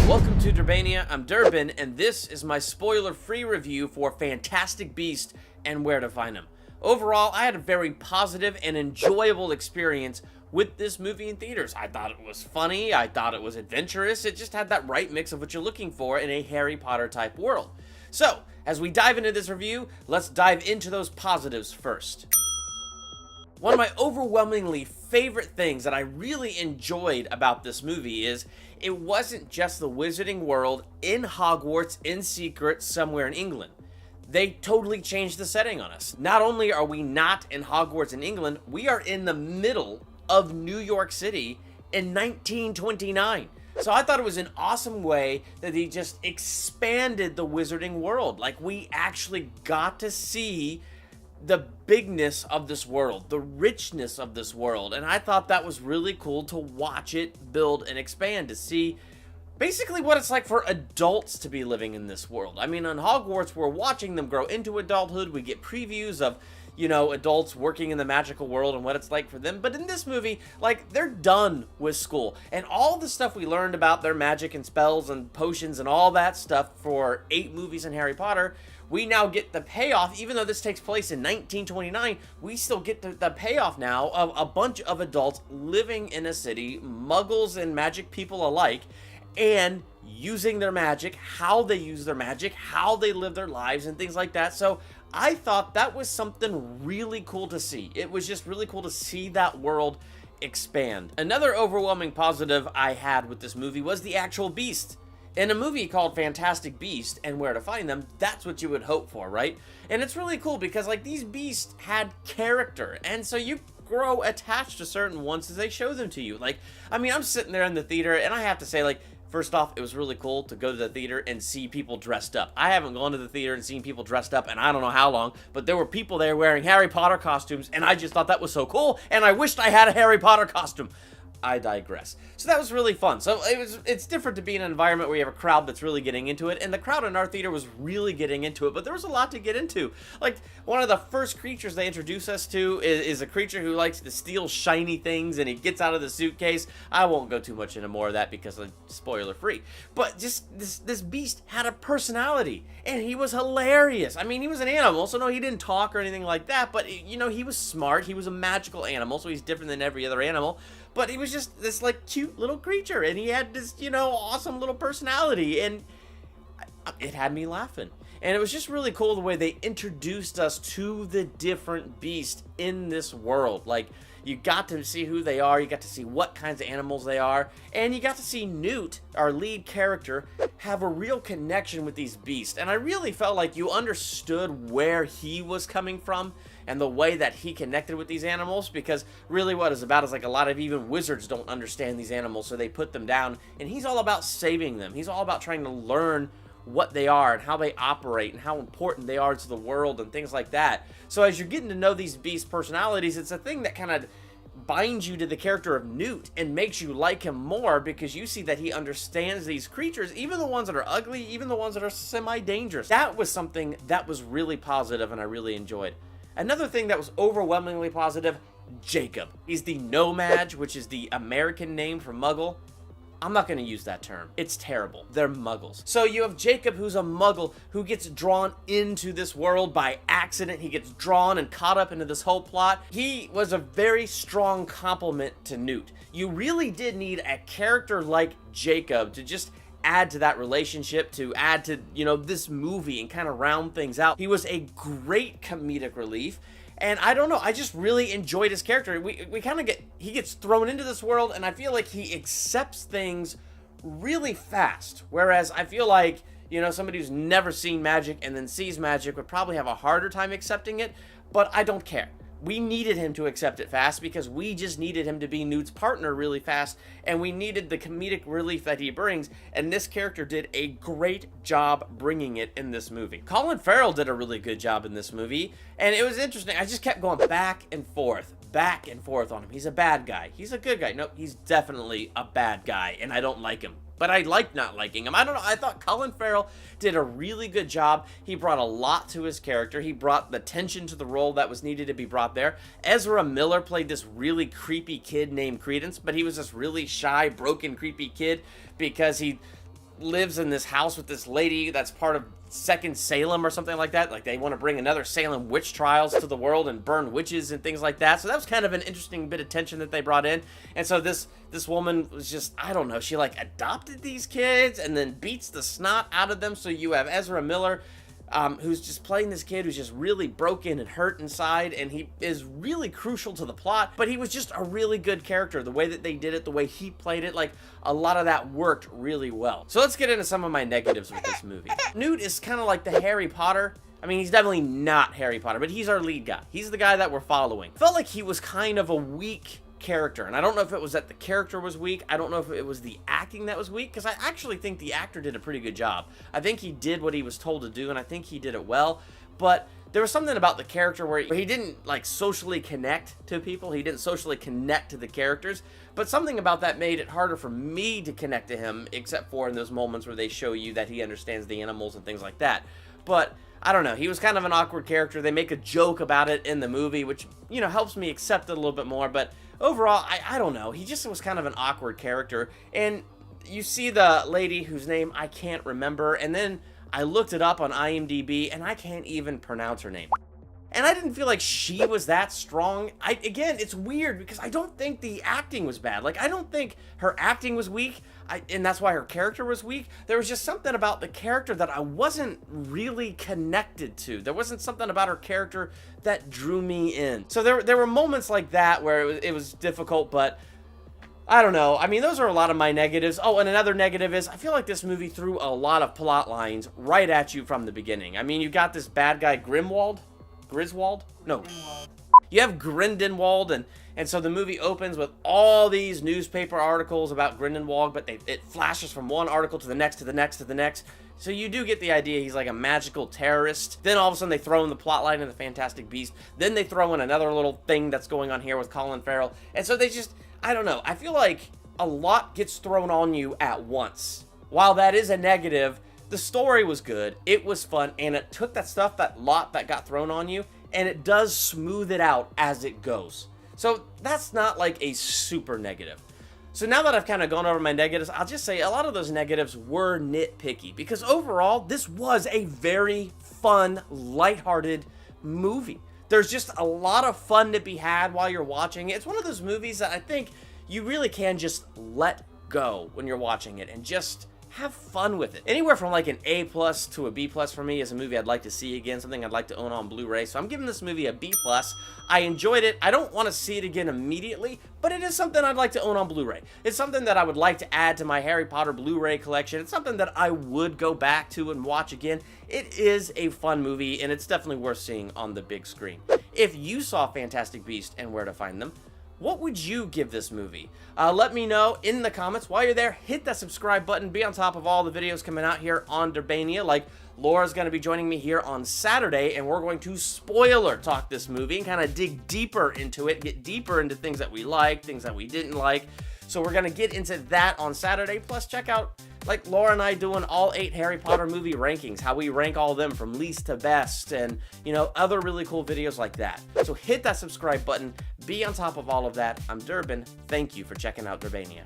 Welcome to Durbania, I'm Durbin, and this is my spoiler-free review for Fantastic Beasts and Where to Find Them. Overall, I had a very positive and enjoyable experience with this movie in theaters. I thought it was funny, I thought it was adventurous, it just had that right mix of what you're looking for in a Harry Potter type world. So, as we dive into this review, let's dive into those positives first. One of my overwhelmingly favorite things that I really enjoyed about this movie is it wasn't just the wizarding world in Hogwarts in secret somewhere in England. They totally changed the setting on us. Not only are we not in Hogwarts in England, we are in the middle of New York City in 1929. So I thought it was an awesome way that they just expanded the wizarding world. Like, we actually got to see the bigness of this world, the richness of this world, and I thought that was really cool to watch it build and expand, to see basically what it's like for adults to be living in this world. I mean, on Hogwarts, we're watching them grow into adulthood, we get previews of, you know, adults working in the magical world and what it's like for them, but in this movie, like, they're done with school, and all the stuff we learned about their magic and spells and potions and all that stuff for 8 movies in Harry Potter, we now get the payoff. Even though this takes place in 1929, we still get the payoff now of a bunch of adults living in a city, muggles and magic people alike, and using their magic, how they use their magic, how they live their lives, and things like that. So I thought that was something really cool to see. It was just really cool to see that world expand. Another overwhelming positive I had with this movie was the actual beast. In a movie called Fantastic Beasts and Where to Find Them, that's what you would hope for, right? And it's really cool because, like, these beasts had character, and so you grow attached to certain ones as they show them to you. Like, I mean, I'm sitting there in the theater, and I have to say, like, first off, it was really cool to go to the theater and see people dressed up. I haven't gone to the theater and seen people dressed up in I don't know how long, but there were people there wearing Harry Potter costumes, and I just thought that was so cool, and I wished I had a Harry Potter costume. I digress. So that was really fun. So it's different to be in an environment where you have a crowd that's really getting into it, and the crowd in our theater was really getting into it, but there was a lot to get into. Like, one of the first creatures they introduce us to is a creature who likes to steal shiny things, and he gets out of the suitcase. I won't go too much into more of that because it's spoiler free. But just this beast had a personality, and he was hilarious. I mean, he was an animal, so no, he didn't talk or anything like that, but, you know, he was smart. He was a magical animal, so he's different than every other animal. But he was just this, like, cute little creature, and he had this, you know, awesome little personality, and it had me laughing. And it was just really cool the way they introduced us to the different beasts in this world. Like, you got to see who they are, you got to see what kinds of animals they are, and you got to see Newt, our lead character, have a real connection with these beasts. And I really felt like you understood where he was coming from and the way that he connected with these animals, because really what it's about is, like, a lot of even wizards don't understand these animals, so they put them down, and he's all about saving them. He's all about trying to learn what they are and how they operate and how important they are to the world and things like that. So as you're getting to know these beast personalities, it's a thing that kind of binds you to the character of Newt and makes you like him more, because you see that he understands these creatures, even the ones that are ugly, even the ones that are semi-dangerous. That was something that was really positive and I really enjoyed. Another thing that was overwhelmingly positive, Jacob. He's the Nomad, which is the American name for Muggle. I'm not going to use that term. It's terrible. They're muggles. So you have Jacob, who's a muggle, who gets drawn into this world by accident. He gets drawn and caught up into this whole plot. He was a very strong complement to Newt. You really did need a character like Jacob to just add to that relationship, to add to, you know, this movie and kind of round things out. He was a great comedic relief. And I don't know, I just really enjoyed his character. We kind of he gets thrown into this world, and I feel like he accepts things really fast. Whereas I feel like, you know, somebody who's never seen magic and then sees magic would probably have a harder time accepting it, but I don't care. We needed him to accept it fast because we just needed him to be Newt's partner really fast, and we needed the comedic relief that he brings, and this character did a great job bringing it in this movie. Colin Farrell did a really good job in this movie, and it was interesting. I just kept going back and forth on him. He's a bad guy. He's a good guy. No, he's definitely a bad guy, and I don't like him. But I like not liking him. I don't know. I thought Colin Farrell did a really good job. He brought a lot to his character. He brought the tension to the role that was needed to be brought there. Ezra Miller played this really creepy kid named Credence, but he was this really shy, broken, creepy kid because he lives in this house with this lady that's part of Second Salem or something like that. Like, they want to bring another Salem witch trials to the world and burn witches and things like that. So that was kind of an interesting bit of tension that they brought in. And so this woman was just, I don't know, she like adopted these kids and then beats the snot out of them. So you have Ezra Miller, who's just playing this kid who's just really broken and hurt inside, and he is really crucial to the plot, but he was just a really good character. The way that they did it, the way he played it, like, a lot of that worked really well. So let's get into some of my negatives with this movie. Newt is kind of like the Harry Potter. I mean, he's definitely not Harry Potter, but he's our lead guy. He's the guy that we're following. Felt like he was kind of a weak character, and I don't know if it was that the character was weak. I don't know if it was the acting that was weak, because I actually think the actor did a pretty good job. I think he did what he was told to do, and I think he did it well, but there was something about the character where he didn't like socially connect to people. He didn't socially connect to the characters, but something about that made it harder for me to connect to him, except for in those moments where they show you that he understands the animals and things like that. But I don't know, he was kind of an awkward character. They make a joke about it in the movie, which, you know, helps me accept it a little bit more, but overall, I don't know. He just was kind of an awkward character. And you see the lady whose name I can't remember, and then I looked it up on IMDb, and I can't even pronounce her name. And I didn't feel like she was that strong. Again, it's weird because I don't think the acting was bad. Like, I don't think her acting was weak, and that's why her character was weak. There was just something about the character that I wasn't really connected to. There wasn't something about her character that drew me in. So there were moments like that where it was difficult, but I don't know. I mean, those are a lot of my negatives. Oh, and another negative is I feel like this movie threw a lot of plot lines right at you from the beginning. I mean, you got this bad guy Griswold? No. You have Grindelwald, and so the movie opens with all these newspaper articles about Grindelwald, but it flashes from one article to the next, to the next, to the next. So you do get the idea he's like a magical terrorist. Then all of a sudden they throw in the plotline of the Fantastic Beast. Then they throw in another little thing that's going on here with Colin Farrell. And so they just, I don't know. I feel like a lot gets thrown on you at once. While that is a negative, the story was good, it was fun, and it took that stuff, that lot that got thrown on you, and it does smooth it out as it goes. So that's not like a super negative. So now that I've kind of gone over my negatives, I'll just say a lot of those negatives were nitpicky, because overall, this was a very fun, lighthearted movie. There's just a lot of fun to be had while you're watching it. It's one of those movies that I think you really can just let go when you're watching it and just have fun with it. Anywhere from like an A+ to a B+ for me is a movie I'd like to see again, something I'd like to own on Blu-ray. So I'm giving this movie a B+. I enjoyed it. I don't want to see it again immediately, but it is something I'd like to own on Blu-ray. It's something that I would like to add to my Harry Potter Blu-ray collection. It's something that I would go back to and watch again. It is a fun movie, and it's definitely worth seeing on the big screen. If you saw Fantastic Beasts and Where to Find Them, what would you give this movie? Let me know in the comments. While you're there, hit that subscribe button. Be on top of all the videos coming out here on Durbania. Like, Laura's going to be joining me here on Saturday, and we're going to spoiler talk this movie and kind of dig deeper into it, get deeper into things that we liked, things that we didn't like. So we're going to get into that on Saturday. Plus, check out, like, Laura and I doing all 8 Harry Potter movie rankings, how we rank all of them from least to best, and, you know, other really cool videos like that. So hit that subscribe button. Be on top of all of that. I'm Durbin. Thank you for checking out Durbania.